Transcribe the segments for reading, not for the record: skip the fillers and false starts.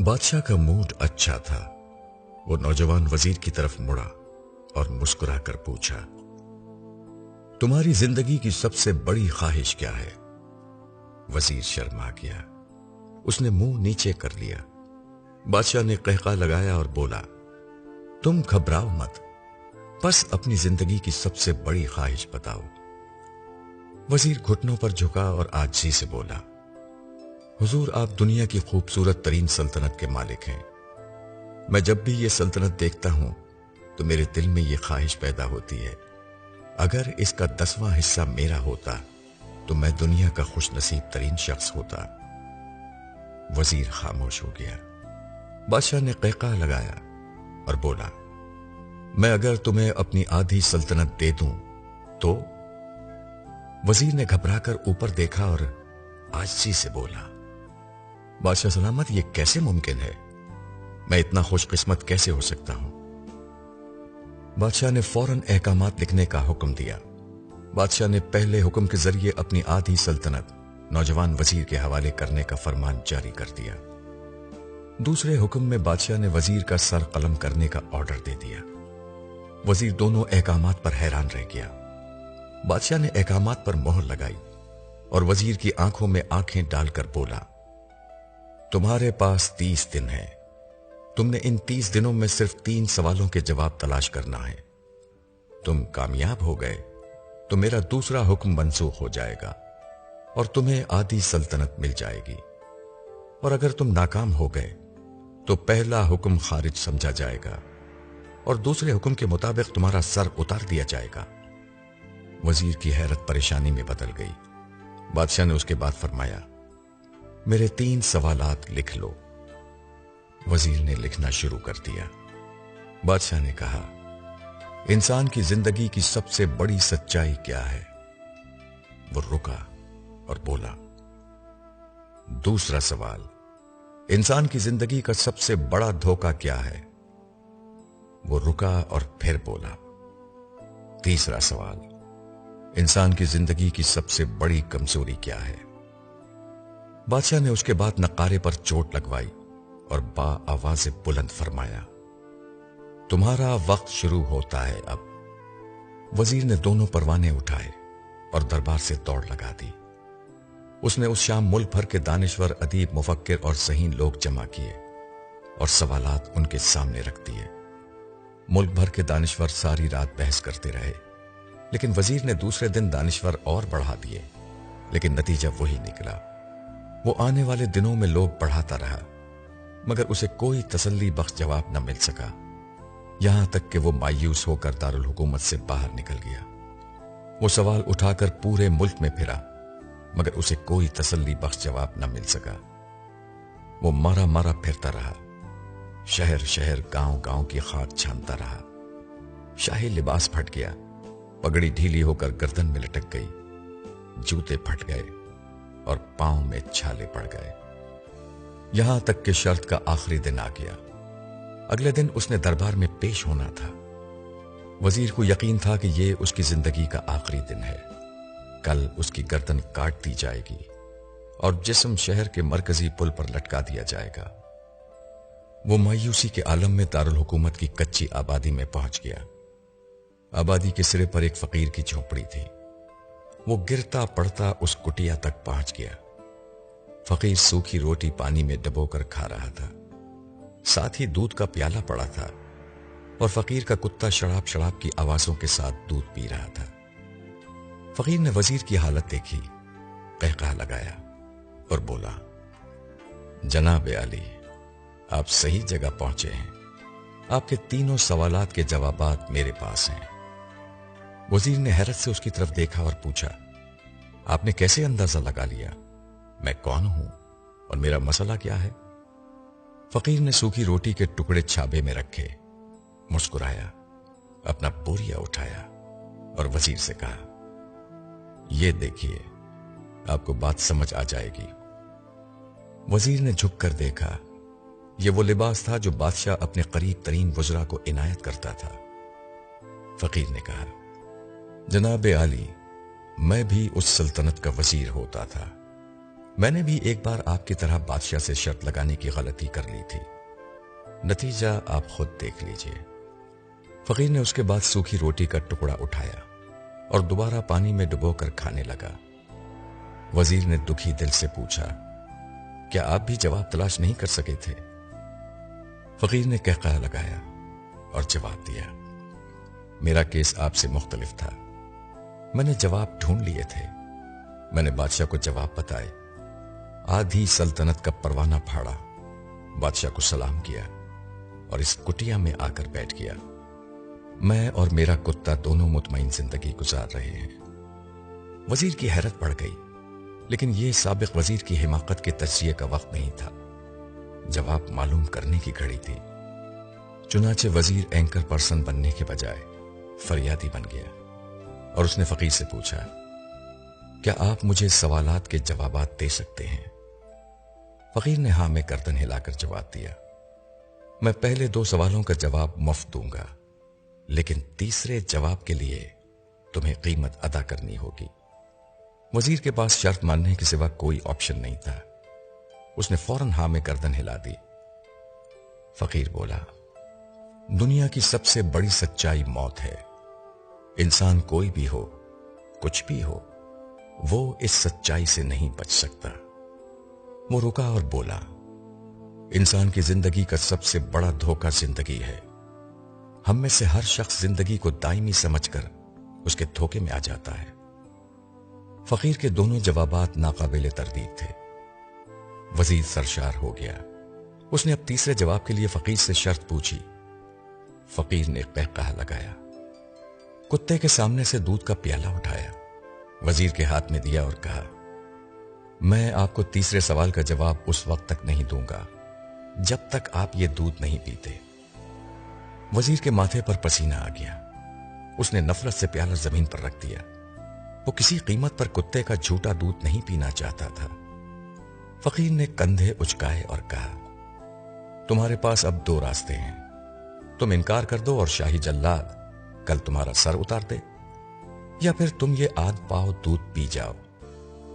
بادشاہ کا موڈ اچھا تھا۔ وہ نوجوان وزیر کی طرف مڑا اور مسکرا کر پوچھا، تمہاری زندگی کی سب سے بڑی خواہش کیا ہے؟ وزیر شرما گیا، اس نے منہ نیچے کر لیا۔ بادشاہ نے قہقہ لگایا اور بولا، تم گھبراؤ مت، بس اپنی زندگی کی سب سے بڑی خواہش بتاؤ۔ وزیر گھٹنوں پر جھکا اور عاجزی سے بولا، حضور آپ دنیا کی خوبصورت ترین سلطنت کے مالک ہیں۔ میں جب بھی یہ سلطنت دیکھتا ہوں تو میرے دل میں یہ خواہش پیدا ہوتی ہے، اگر اس کا 10واں حصہ میرا ہوتا تو میں دنیا کا خوش نصیب ترین شخص ہوتا۔ وزیر خاموش ہو گیا۔ بادشاہ نے قہقہ لگایا اور بولا، میں اگر تمہیں اپنی آدھی سلطنت دے دوں تو؟ وزیر نے گھبرا کر اوپر دیکھا اور عاجزی سے بولا، بادشاہ سلامت، یہ کیسے ممکن ہے؟ میں اتنا خوش قسمت کیسے ہو سکتا ہوں؟ بادشاہ نے فوراً احکامات لکھنے کا حکم دیا۔ بادشاہ نے پہلے حکم کے ذریعے اپنی آدھی سلطنت نوجوان وزیر کے حوالے کرنے کا فرمان جاری کر دیا۔ دوسرے حکم میں بادشاہ نے وزیر کا سر قلم کرنے کا آرڈر دے دیا۔ وزیر دونوں احکامات پر حیران رہ گیا۔ بادشاہ نے احکامات پر مہر لگائی اور وزیر کی آنکھوں میں آنکھیں ڈال کر بولا، تمہارے پاس 30 دن ہیں۔ تم نے ان 30 دنوں میں صرف 3 سوالوں کے جواب تلاش کرنا ہے۔ تم کامیاب ہو گئے تو میرا دوسرا حکم منسوخ ہو جائے گا اور تمہیں آدھی سلطنت مل جائے گی، اور اگر تم ناکام ہو گئے تو پہلا حکم خارج سمجھا جائے گا اور دوسرے حکم کے مطابق تمہارا سر اتار دیا جائے گا۔ وزیر کی حیرت پریشانی میں بدل گئی۔ بادشاہ نے اس کے بعد فرمایا، میرے 3 سوالات لکھ لو۔ وزیر نے لکھنا شروع کر دیا۔ بادشاہ نے کہا، انسان کی زندگی کی سب سے بڑی سچائی کیا ہے؟ وہ رکا اور بولا، دوسرا سوال، انسان کی زندگی کا سب سے بڑا دھوکہ کیا ہے؟ وہ رکا اور پھر بولا، تیسرا سوال، انسان کی زندگی کی سب سے بڑی کمزوری کیا ہے؟ بادشاہ نے اس کے بعد نقارے پر چوٹ لگوائی اور با آواز بلند فرمایا، تمہارا وقت شروع ہوتا ہے اب۔ وزیر نے دونوں پروانے اٹھائے اور دربار سے دوڑ لگا دی۔ اس نے اس شام ملک بھر کے دانشور، ادیب، مفکر اور ذہین لوگ جمع کیے اور سوالات ان کے سامنے رکھ دیے۔ ملک بھر کے دانشور ساری رات بحث کرتے رہے، لیکن وزیر نے دوسرے دن دانشور اور بڑھا دیے، لیکن نتیجہ وہی نکلا۔ وہ آنے والے دنوں میں لوگ بڑھاتا رہا، مگر اسے کوئی تسلی بخش جواب نہ مل سکا، یہاں تک کہ وہ مایوس ہو کر دارالحکومت سے باہر نکل گیا۔ وہ سوال اٹھا کر پورے ملک میں پھرا، مگر اسے کوئی تسلی بخش جواب نہ مل سکا۔ وہ مارا مارا پھرتا رہا، شہر شہر، گاؤں گاؤں کی خاک چھانتا رہا۔ شاہی لباس پھٹ گیا، پگڑی ڈھیلی ہو کر گردن میں لٹک گئی، جوتے پھٹ گئے اور پاؤں میں چھالے پڑ گئے، یہاں تک کہ شرط کا آخری دن آ گیا۔ اگلے دن اس نے دربار میں پیش ہونا تھا۔ وزیر کو یقین تھا کہ یہ اس کی زندگی کا آخری دن ہے، کل اس کی گردن کاٹ دی جائے گی اور جسم شہر کے مرکزی پل پر لٹکا دیا جائے گا۔ وہ مایوسی کے عالم میں دارالحکومت کی کچی آبادی میں پہنچ گیا۔ آبادی کے سرے پر ایک فقیر کی جھونپڑی تھی۔ وہ گرتا پڑتا اس کٹیا تک پہنچ گیا۔ فقیر سوکھی روٹی پانی میں ڈبو کر کھا رہا تھا، ساتھ ہی دودھ کا پیالہ پڑا تھا، اور فقیر کا کتا شڑاب شڑاب کی آوازوں کے ساتھ دودھ پی رہا تھا۔ فقیر نے وزیر کی حالت دیکھی، قہقہ لگایا اور بولا، جناب عالی، آپ صحیح جگہ پہنچے ہیں، آپ کے 3 سوالات کے جوابات میرے پاس ہیں۔ وزیر نے حیرت سے اس کی طرف دیکھا اور پوچھا، آپ نے کیسے اندازہ لگا لیا میں کون ہوں اور میرا مسئلہ کیا ہے؟ فقیر نے سوکھی روٹی کے ٹکڑے چھابے میں رکھے، مسکرایا، اپنا بوریا اٹھایا اور وزیر سے کہا، یہ دیکھیے، آپ کو بات سمجھ آ جائے گی۔ وزیر نے جھک کر دیکھا، یہ وہ لباس تھا جو بادشاہ اپنے قریب ترین وزراء کو عنایت کرتا تھا۔ فقیر نے کہا، جناب عالی، میں بھی اس سلطنت کا وزیر ہوتا تھا، मैंने भी एक बार आपकी तरह बादशाह से शर्त लगाने की गलती कर ली थी। नतीजा आप खुद देख लीजिए। फकीर ने उसके बाद सूखी रोटी का टुकड़ा उठाया और दोबारा पानी में डुबोकर खाने लगा। वजीर ने दुखी दिल से पूछा, क्या आप भी जवाब तलाश नहीं कर सके थे? फकीर ने कहकहा लगाया और जवाब दिया, मेरा केस आपसे मुख्तलिफ था। मैंने जवाब ढूंढ लिए थे। मैंने बादशाह को जवाब बताए। आधी सल्तनत का परवाना फाड़ा, बादशाह को सलाम किया और इस कुटिया में आकर बैठ गया। मैं और मेरा कुत्ता दोनों मुतमईन जिंदगी गुजार रहे हैं। वजीर की हैरत बढ़ गई, लेकिन यह साबिक वजीर की हिमाकत के तज्जिये का वक्त नहीं था। जवाब मालूम करने की घड़ी थी। चुनाचे वजीर एंकर पर्सन बनने के बजाय फरियादी बन गया और उसने फकीर से पूछा, क्या आप मुझे सवालात के जवाबात दे सकते हैं? फकीर ने हां में गर्दन हिलाकर जवाब दिया, मैं पहले 2 सवालों का जवाब मुफ्त दूंगा, लेकिन तीसरे जवाब के लिए तुम्हें कीमत अदा करनी होगी। वजीर के पास शर्त मानने के सिवा कोई ऑप्शन नहीं था। उसने फौरन हां में गर्दन हिला दी। फकीर बोला, दुनिया की सबसे बड़ी सच्चाई मौत है। इंसान कोई भी हो, कुछ भी हो, वो इस सच्चाई से नहीं बच सकता। वो रुका और बोला, इंसान की जिंदगी का सबसे बड़ा धोखा जिंदगी है। हम में से हर शख्स जिंदगी को दायमी समझकर उसके धोखे में आ जाता है। फकीर के दोनों जवाबात नाकाबिले तरदीद थे। वजीर सरशार हो गया। उसने अब तीसरे जवाब के लिए फकीर से शर्त पूछी। फकीर ने कहकहा लगाया, कुत्ते के सामने से दूध का प्याला उठाया, वजीर के हाथ में दिया और कहा, मैं आपको तीसरे सवाल का जवाब उस वक्त तक नहीं दूंगा जब तक आप ये दूध नहीं पीते। वजीर के माथे पर पसीना आ गया। उसने नफरत से प्याला जमीन पर रख दिया। वो किसी कीमत पर कुत्ते का झूठा दूध नहीं पीना चाहता था। फकीर ने कंधे उचकाए और कहा, तुम्हारे पास अब 2 रास्ते हैं। तुम इनकार कर दो और शाही जल्लाद कल तुम्हारा सर उतार दे, या फिर तुम ये आध पाव दूध पी जाओ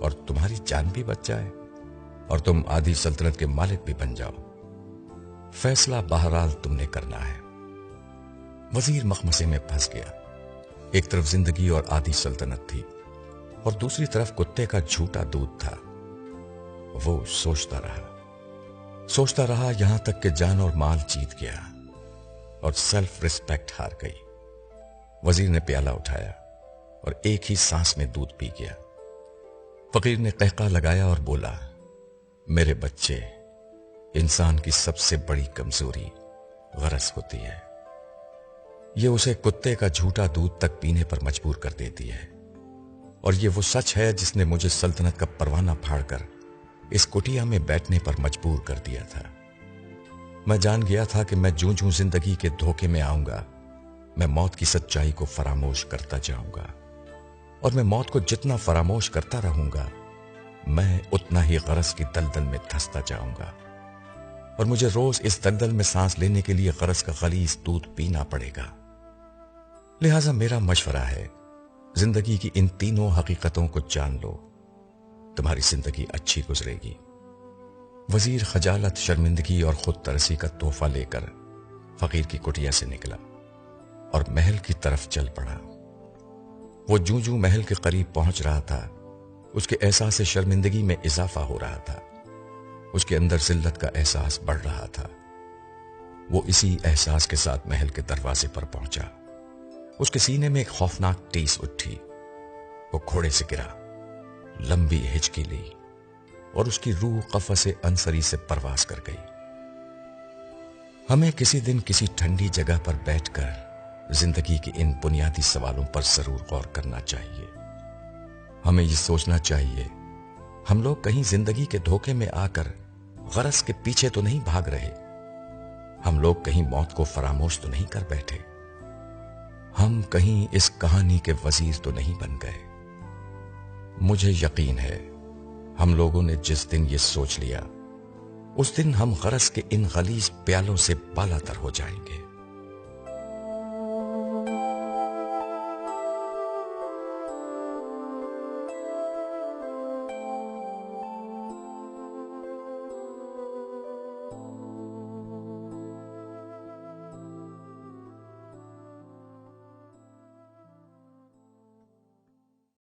और तुम्हारी जान भी बच जाए और तुम आधी सल्तनत के मालिक भी बन जाओ। फैसला बहरहाल तुमने करना है। वजीर मखमसे में फंस गया। एक तरफ जिंदगी और आधी सल्तनत थी और दूसरी तरफ कुत्ते का झूठा दूध था। वो सोचता रहा यहां तक कि जान और माल जीत गया और सेल्फ रिस्पेक्ट हार गई। वजीर ने प्याला उठाया और एक ही सांस में दूध पी गया। फकीर ने कहका लगाया और बोला, मेरे बच्चे, इंसान की सबसे बड़ी कमजोरी गरज होती है। ये उसे कुत्ते का झूठा दूध तक पीने पर मजबूर कर देती है। और ये वो सच है जिसने मुझे सल्तनत का परवाना फाड़कर इस कुटिया में बैठने पर मजबूर कर दिया था। मैं जान गया था कि मैं जूं जूं जिंदगी के धोखे में आऊंगा, मैं मौत की सच्चाई को फरामोश करता जाऊंगा, और मैं मौत को जितना फरामोश करता रहूंगा, मैं उतना ही गरज की दलदल में धंसता जाऊंगा, और मुझे रोज इस दलदल में सांस लेने के लिए गरज का गलीज दूध पीना पड़ेगा। लिहाजा मेरा मशवरा है, जिंदगी की इन तीनों हकीकतों को जान लो, तुम्हारी जिंदगी अच्छी गुजरेगी। वजीर खजालत, शर्मिंदगी और खुद तरसी का तोहफा लेकर फकीर की कुटिया से निकला और महल की तरफ चल पड़ा। वो जूं जूं महल के करीब पहुंच रहा था, उसके एहसास शर्मिंदगी में इजाफा हो रहा था। उसके अंदर जिल्लत का एहसास बढ़ रहा था। वो इसी एहसास के साथ महल के दरवाजे पर पहुंचा। उसके सीने में एक खौफनाक टीस उठी। वो घोड़े से गिरा, लंबी हिचकी ली और उसकी रूह कफ़से अंसरी से परवास कर गई। हमें किसी दिन किसी ठंडी जगह पर बैठकर जिंदगी के इन बुनियादी सवालों पर जरूर गौर करना चाहिए। हमें ये सोचना चाहिए, हम लोग कहीं जिंदगी के धोखे में आकर गरज के पीछे तो नहीं भाग रहे। हम लोग कहीं मौत को फरामोश तो नहीं कर बैठे। हम कहीं इस कहानी के वजीर तो नहीं बन गए। मुझे यकीन है, हम लोगों ने जिस दिन ये सोच लिया, उस दिन हम गरज के इन गलीज प्यालों से बालातर हो जाएंगे।